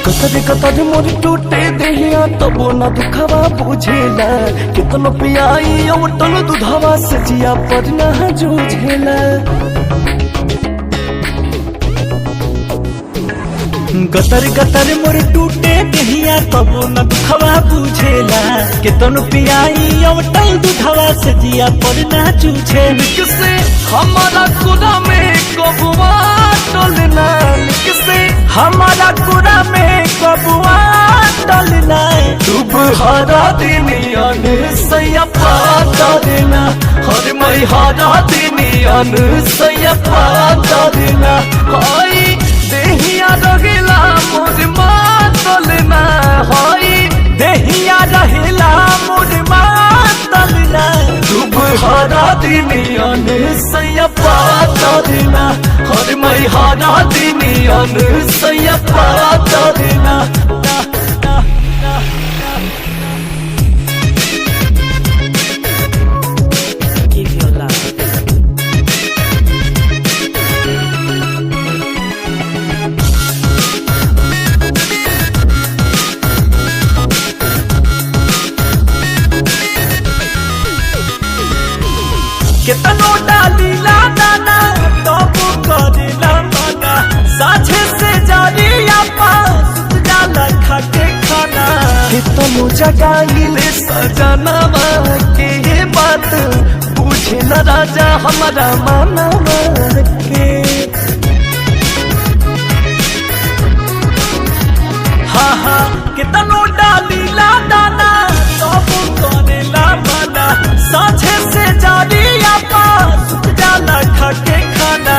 कतरे कतरे मोर टूटे देहिया तबो न दुखवा बुझेला कितनो पियाई अवटल दुधवा से जिया पर न जूझेला। गतर गतर मोर टूटे देहिया तबो न दुखवा बुझेला कितनो पियाई अवटल दुधवा से जिया पर न जूझे। किसे हमारा कुदा में कबुआ टलना, किसे हमारा कुरा में कबुआ टलना। तुम्हारा दिन अन सैयपा टलना, हर मई हारा दिन अन सैयपा टलना। हाय देहिया रहिला मोर मातलना, हाय देहिया रहिला मोर मातलना। तुम्हारा दिन अन सैयपा टलना, हर मई हारा दिन अन सैयपा टलना। कितनो डालीला दाना तबो करेला मना, साझे से जारी आपा जाला खाके खाना। कितनो जगाइले सजनवा के बात बुझे न राजा हमारा मनवा के। हाँ हाँ कितनो डालीला दाना तबो करेला मना, साझे से जारी खाके खाना।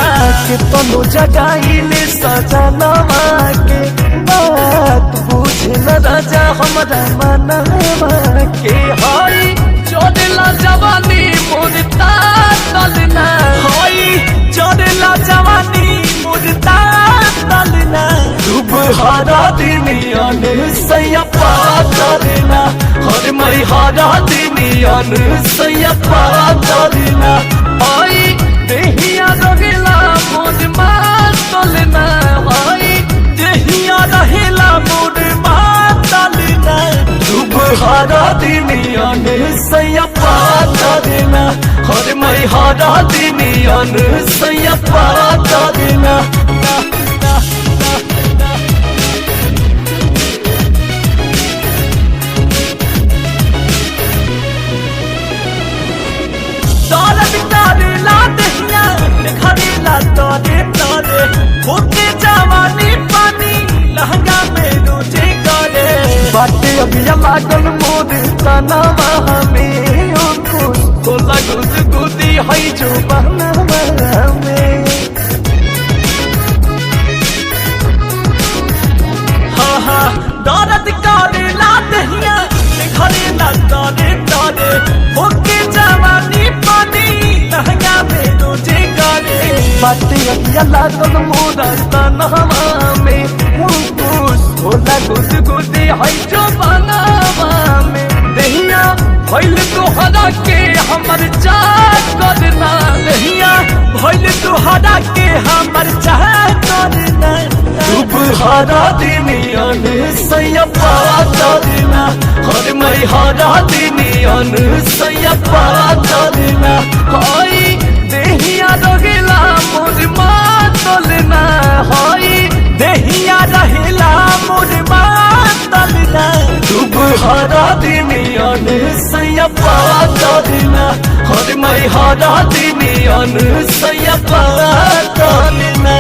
कितनो जगाइले सजनवा के बात बुझे न राजा हमारा मनवा के। हाय चढ़ला जवानी मोर तालना, हाय चढ़ला जवानी मोर तालना। तुम्हारा दिन अन सैयपा टलना, हर मई हारा दिन अन सैयपा टलना। हाय देहिया रहिला मोर मातलना, हाय देहिया रहिला मोर मातलना। तुम्हारा दिन अन सैयपा टलना, हर मई हारा दिन अन सैयपा टलना। होके जवानी पानी लहंगा में रोजे करे। बाटे अभी लागल मोर तनवा में तो लगुद गुदी है जो बनवा में। हाँ हाँ दर्द करे ला दहिया घरे ना करे करे। होके जवानी पानी लहंगा में रोजे करे। बाटे अभी लागल मोर तनवा में होला गुद गुदी है जो बनवा में। दहिया भइल तोहरा के हमर चाह करना, दहिया भइल तोहरा के हमर चाह करना। तुम्हारा दिन अन सैयपा टलना, हर मई हारा दिन अन सैयपा टलना। हाय देहिया रहिला मोर मातलना, हाय देहिया रहिला मोर मातलना। तुम्हारा दिन अन सैयपा टलना, हर मई हारा दिन अन सैयपा टलना।